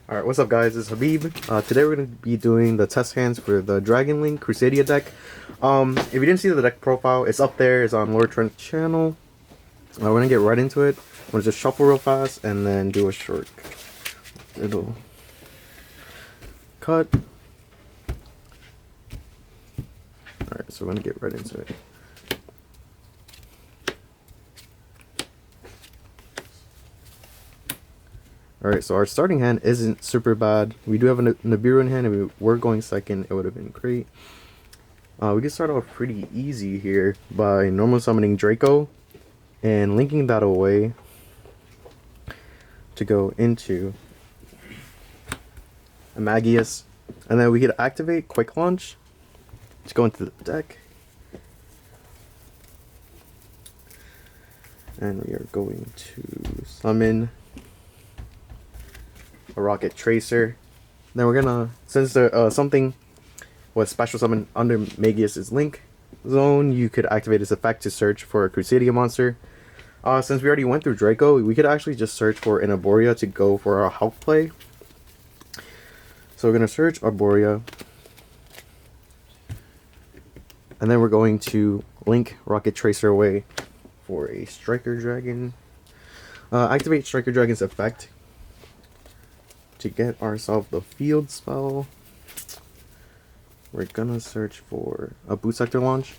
Alright, what's up guys, it's Habib. Today we're going to be doing the test hands for the Dragon Link Crusadia deck. If you didn't see the deck profile, it's up there, it's on Lord Trent's channel. We're going to get right into it. I'm going to just shuffle real fast and then do a short little cut. Alright, so we're going to get right into it. Alright, so our starting hand isn't super bad. We do have a Nibiru in hand. If we were going second, it would have been great. We can start off pretty easy here by normal summoning Draco and linking that away to go into a Magius. And then we could activate Quick Launch to go into the deck. And we are going to summon a Rocket Tracer. Then we're gonna, since there something was special summon under Magius's Link Zone, you could activate its effect to search for a Crusadia monster. Since we already went through Draco, we could actually just search for an Arborea to go for our health play. So we're gonna search Arborea, and then we're going to link Rocket Tracer away for a Striker Dragon. Activate Striker Dragon's effect to get ourselves the field spell. We're gonna search for a boot sector launch.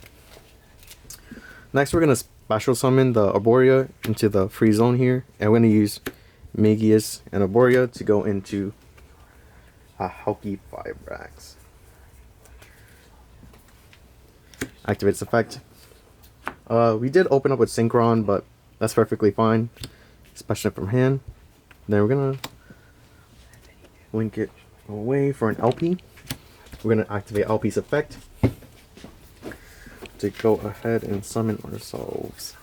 Next we're gonna special summon the Arborea into the free zone here, and we're gonna use Magius and Arborea to go into a Hulky 5-Rax. Activate its effect. We did open up with Synchron, but that's perfectly fine. Special it from hand. Then we're gonna link it away for an LP. We're going to activate LP's effect to go ahead and summon ourselves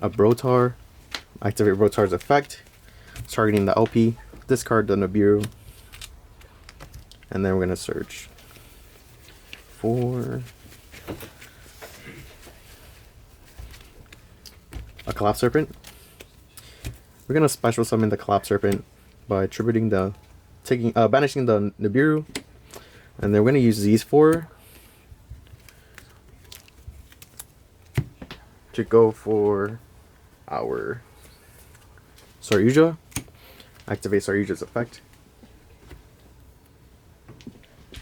a Brotar. Activate Brotar's effect, targeting the LP, discard the Nibiru, and then we're going to search for a Collapse Serpent. We're going to special summon the Collapse Serpent by attributing the banishing the Nibiru, and then we're going to use these four to go for our Saryuja. Activate Saryuja's effect,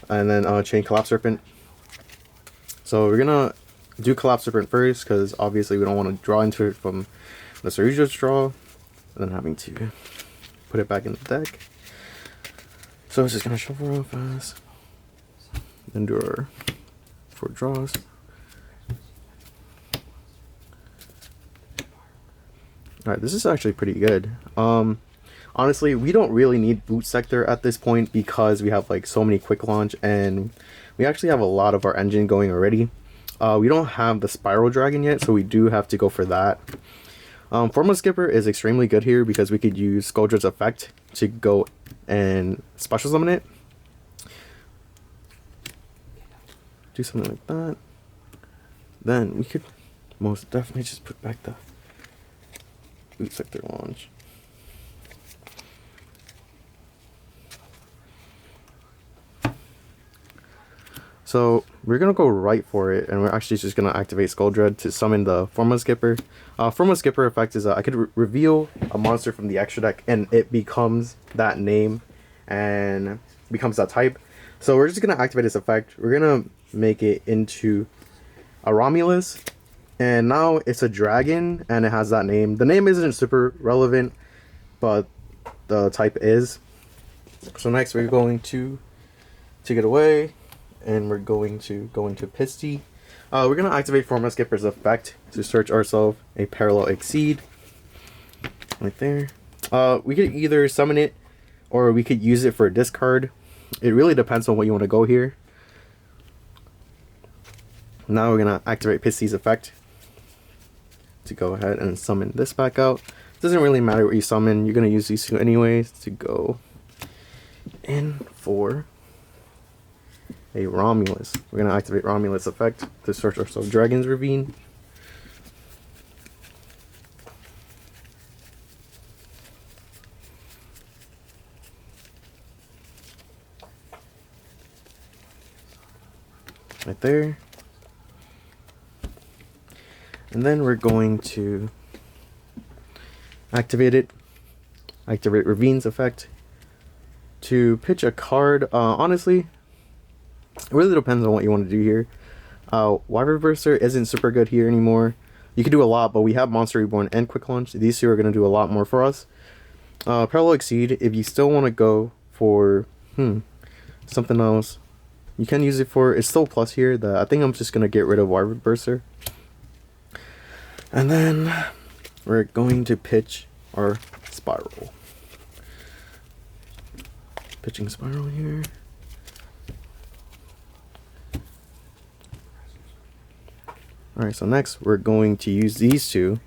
and then chain Collapse Serpent. So we're gonna do Collapse Serpent first because obviously we don't want to draw into it from the Saryuja's draw, and then having to put it back in the deck. So it's just gonna shuffle real fast, then do our 4 draws. Alright, this is actually pretty good. Honestly, we don't really need boot sector at this point because we have like so many quick launch, and we actually have a lot of our engine going already. We don't have the Spiral Dragon yet, so we do have to go for that. Formula Skipper is extremely good here because we could use Scoldred's effect to go and special summon it. Do something like that. Then we could most definitely just put back the boot sector launch. So we're gonna go right for it, and we're actually just gonna activate Scoldred to summon the Formula Skipper. Formula Skipper effect is I could reveal a monster from the extra deck, and it becomes that name and becomes that type. So we're just gonna activate this effect. We're gonna make it into a Romulus, and now it's a dragon, and it has that name. The name isn't super relevant, but the type is. So next we're going to take it away, and we're going to go into Pisty. We're going to activate Formula Skipper's effect to search ourselves a Parallel Exceed. Right there. We could either summon it, or we could use it for a discard. It really depends on what you want to go here. Now we're going to activate Pisty's effect to go ahead and summon this back out. It doesn't really matter what you summon. You're going to use these two anyways to go in for a Romulus. We're going to activate Romulus effect to search ourselves Dragon's Ravine. right there. And then we're going to activate it. Activate Ravine's effect to pitch a card. Honestly, it really depends on what you want to do here. Wyvern Burster isn't super good here anymore. You can do a lot, but we have Monster Reborn and Quick Launch. These two are going to do a lot more for us. Parallel Exceed, if you still want to go for something else, you can use it for, it's still plus here. I think I'm just going to get rid of Wyvern Burster. And then we're going to pitch our Spiral. Pitching Spiral here. Alright, so next we're going to use these two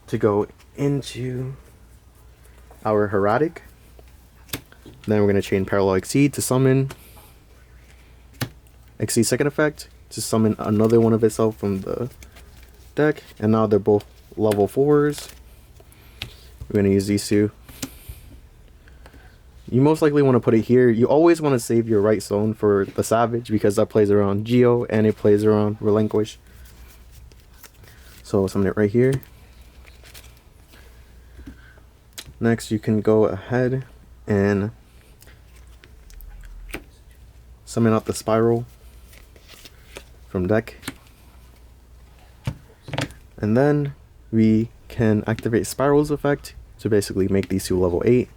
to go into our Herodic. Then we're going to chain Parallel Exceed to summon Exceed second effect to summon another one of itself from the deck. And now they're both level 4s. We're going to use these two. You most likely want to put it here. You always want to save your right zone for the Savage because that plays around Yugioh and it plays around Relinquish. So summon it right here. Next you can go ahead and summon out the Spiral from deck. And then we can activate Spiral's effect to basically make these two level 8.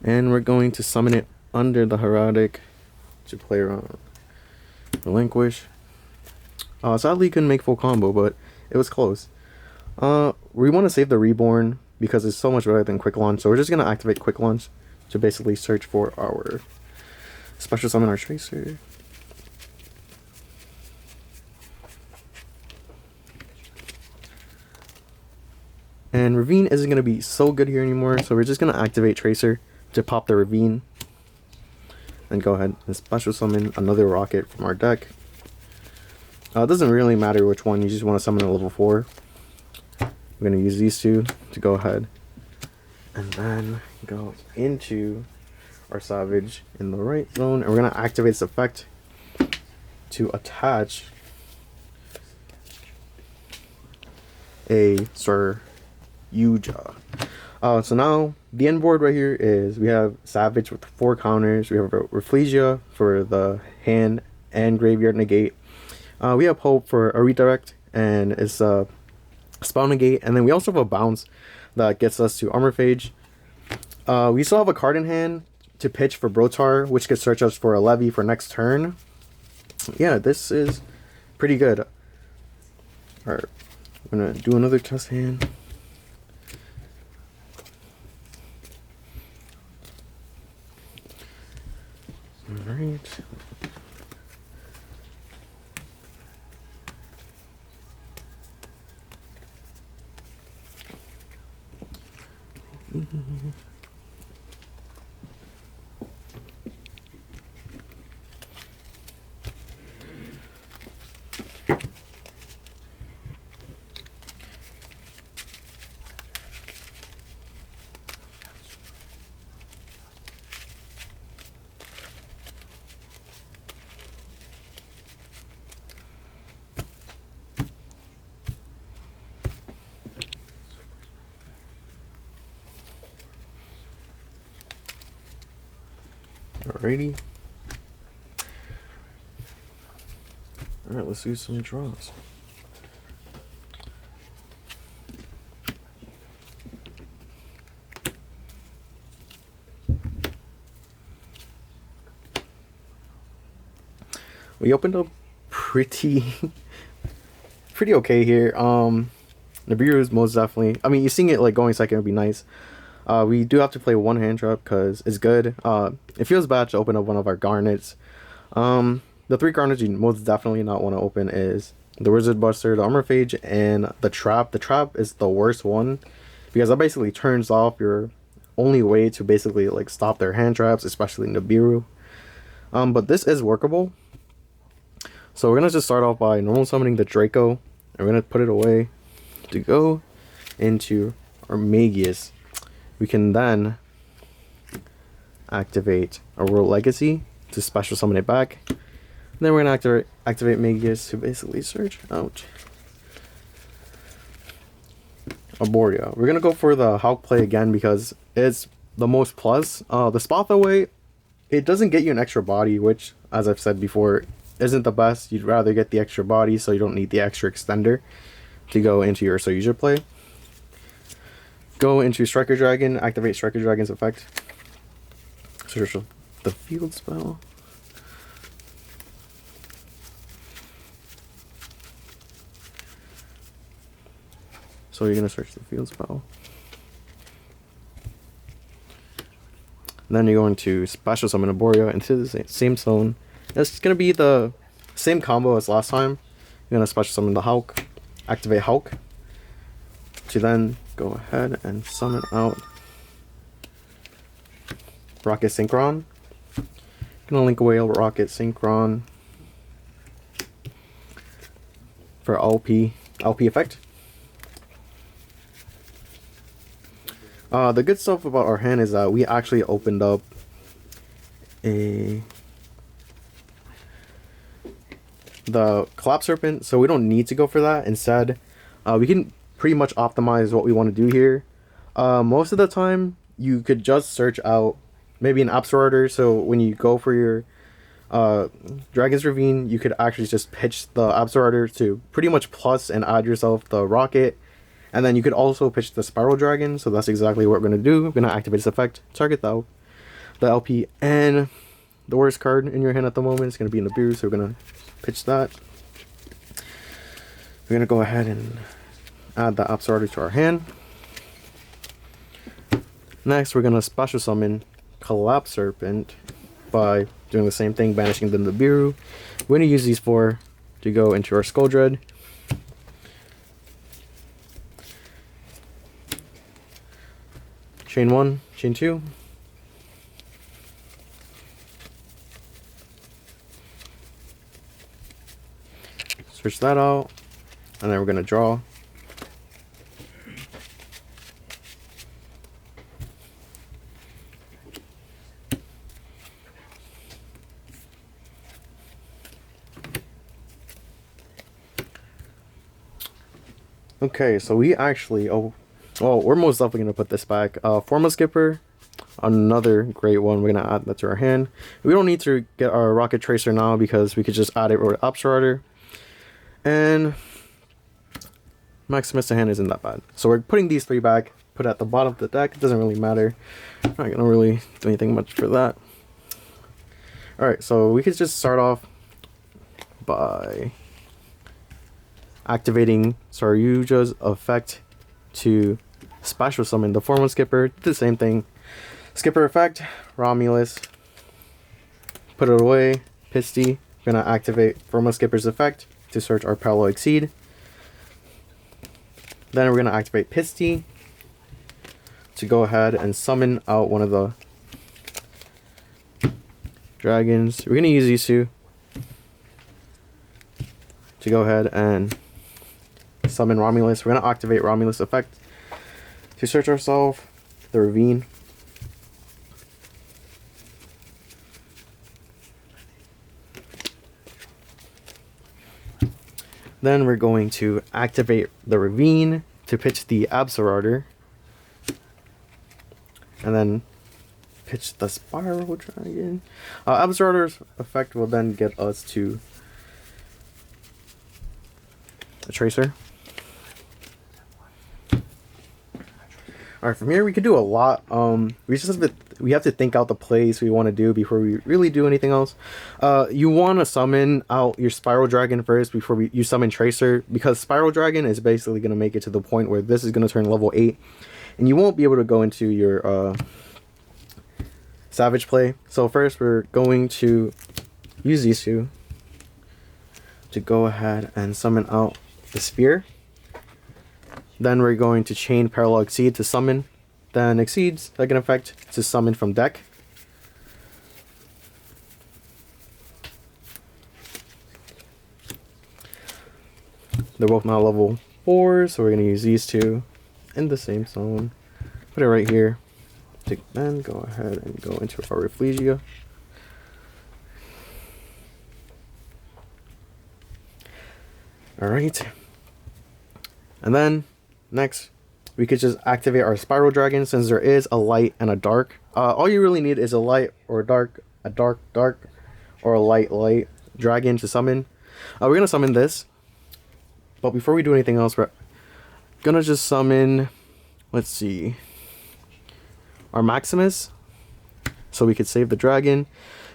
And we're going to summon it under the Herodic to play around Relinquish. Sadly, couldn't make full combo, but it was close. We want to save the Reborn because it's so much better than Quick Launch. So we're just going to activate Quick Launch to basically search for our special summon our Tracer. And Ravine isn't going to be so good here anymore, so we're just going to activate Tracer to pop the Ravine. And go ahead and special summon another Rocket from our deck. It doesn't really matter which one, you just want to summon a level 4. We're going to use these two to go ahead and then go into our Savage in the right zone. And we're going to activate this effect to attach a Sir Yugioh. So now the end board right here is we have Savage with 4 counters. We have Rafflesia for the hand and graveyard negate. We have Hope for a redirect and it's a spell negate. And then we also have a bounce that gets us to Armor Phage. We still have a card in hand to pitch for Brotar, which could search us for a Levy for next turn. Yeah, this is pretty good. Alright, I'm gonna do another test hand. Alright. Alrighty. Alright, let's do some draws. We opened up pretty okay here. Nibiru is most definitely, I mean, you're seeing it like going second would be nice. We do have to play one hand trap because it's good. It feels bad to open up one of our Garnets. The 3 Garnets you most definitely not want to open is the Wizard Buster, the Armor Phage, and the Trap. The Trap is the worst one because that basically turns off your only way to basically like stop their hand traps, especially Nibiru. But this is workable. So we're gonna just start off by normal summoning the Draco, and we're gonna put it away to go into our Magius. We can then activate a World Legacy to special summon it back. Then we're gonna activate Magus to basically search out a Borrelod. We're gonna go for the Hulk play again because it's the most plus. The spot away, it doesn't get you an extra body, which, as I've said before, isn't the best. You'd rather get the extra body so you don't need the extra extender to go into your Soyuja play. Go into Striker Dragon, activate Striker Dragon's effect. Search the field spell. So you're gonna search the field spell. Then you're going to special summon a Borrelod into the same zone. It's gonna be the same combo as last time. You're gonna special summon the Hulk, activate Hulk, to then go ahead and summon out Rocket Synchron. Gonna link away Rocket Synchron for LP effect. The good stuff about our hand is that we actually opened up the Collapse Serpent, so we don't need to go for that. Instead, we can pretty much optimize what we want to do here. Most of the time, you could just search out maybe an Absorber, so when you go for your Dragon's Ravine, you could actually just pitch the Absorber to pretty much plus and add yourself the Rocket. And then you could also pitch the Spiral Dragon, so that's exactly what we're going to do. We're going to activate its effect, target the LP, and the worst card in your hand at the moment is going to be in the Nibiru, so we're going to pitch that. We're going to go ahead and add the Absorber to our hand. Next, we're going to special summon Collapse Serpent by doing the same thing, banishing the Nibiru. We're going to use these four to go into our Skull Dread. Chain 1, chain 2. Switch that out, and then we're going to draw. Okay, so we actually, we're most definitely going to put this back. Formula Skipper, another great one. We're going to add that to our hand. We don't need to get our Rocket Tracer now because we could just add it with Absorber. And Maximus to hand isn't that bad. So we're putting these three back, put at the bottom of the deck. It doesn't really matter. I'm not going to really do anything much for that. Alright, so we could just start off by activating Soyuja's effect to special summon the Formula Skipper. Do the same thing. Skipper effect, Romulus. Put it away. Pisty. Gonna activate Formula Skipper's effect to search our Parallel Exceed. Then we're gonna activate Pisty to go ahead and summon out one of the dragons. We're gonna use these two to go ahead and summon Romulus. We're gonna activate Romulus effect to search ourselves the Ravine. Then we're going to activate the Ravine to pitch the Absorber. And then pitch the Spiral Dragon. Absorber's effect will then get us to a Tracer. Alright, from here we could do a lot. We have to think out the plays we want to do before we really do anything else. You want to summon out your Spiral Dragon first before you summon Tracer, because Spiral Dragon is basically going to make it to the point where this is going to turn level 8, and you won't be able to go into your Savage play. So first we're going to use these two to go ahead and summon out the Spear. Then we're going to chain Parallel Exceed to summon. Then Exceeds, second effect, to summon from deck. They're both now level 4, so we're going to use these two in the same zone. Put it right here. Then go ahead and go into our Reflegia. All right. And then next, we could just activate our spiral dragon since there is a light and a dark. All you really need is a light or a dark, or a light dragon to summon. We're gonna summon this, but before we do anything else, we're gonna just summon, let's see, our Maximus, so we could save the dragon.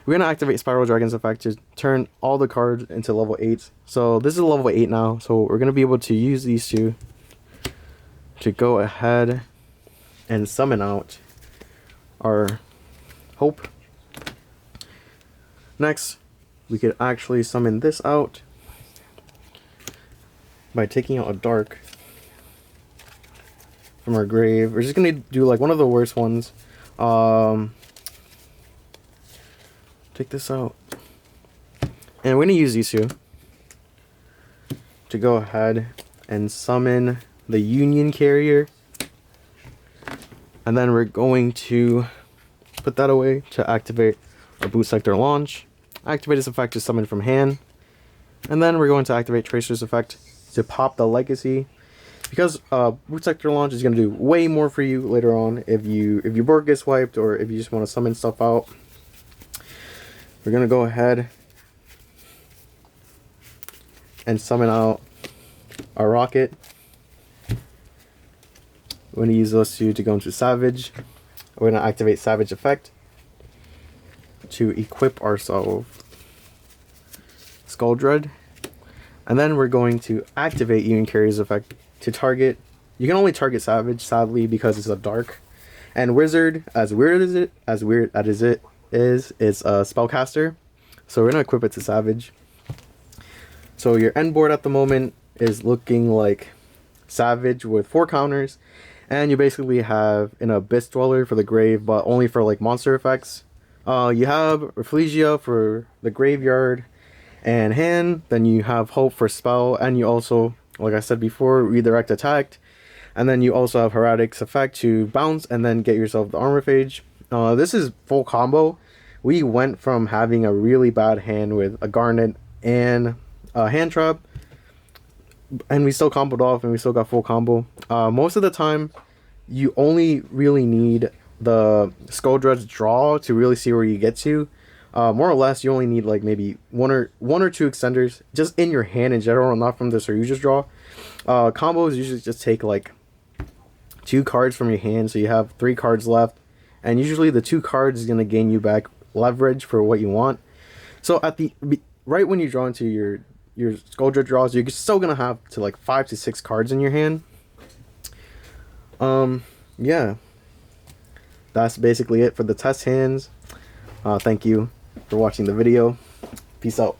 We're gonna activate Spiral Dragon's effect to turn all the cards into level 8. So this is level 8 now, so we're gonna be able to use these two to go ahead and summon out our Hope. Next, we could actually summon this out by taking out a dark from our grave. We're just gonna do like one of the worst ones. Take this out, and we're gonna use these two to go ahead and summon the Union Carrier, and then we're going to put that away to activate our Boot Sector Launch. Activate this effect to summon from hand, and then we're going to activate Tracer's effect to pop the Legacy, because Boot Sector Launch is gonna do way more for you later on if your board gets wiped or if you just want to summon stuff out. We're gonna go ahead and summon out our Rocket. We're gonna use those two to go into Savage. We're gonna activate Savage effect to equip ourselves Skull Dread, and then we're going to activate Union Carrier's effect to target. You can only target Savage, sadly, because it's a dark, and Wizard, as weird as it is a spellcaster, so we're gonna equip it to Savage. So your end board at the moment is looking like Savage with 4 counters, and you basically have an Abyss Dweller for the grave, but only for like monster effects. You have Reflegia for the graveyard and hand, then you have Hope for spell, and you also, like I said before, redirect attacked, and then you also have Heretic's effect to bounce and then get yourself the Armor Phage. This is full combo. We went from having a really bad hand with a Garnet and a Hand Trap, and we still comboed off and we still got full combo. Most of the time, you only really need the Skull Dread's draw to really see where you get to. More or less, you only need like maybe one or two extenders just in your hand in general, not from the Saryuja's draw. Combos usually just take like 2 cards from your hand, so you have 3 cards left, and usually the 2 cards is going to gain you back leverage for what you want. So at the right when you draw into your Skull Dread draws, you're still going to have to like 5 to 6 cards in your hand. Yeah, that's basically it for the test hands. Thank you for watching the video. Peace out.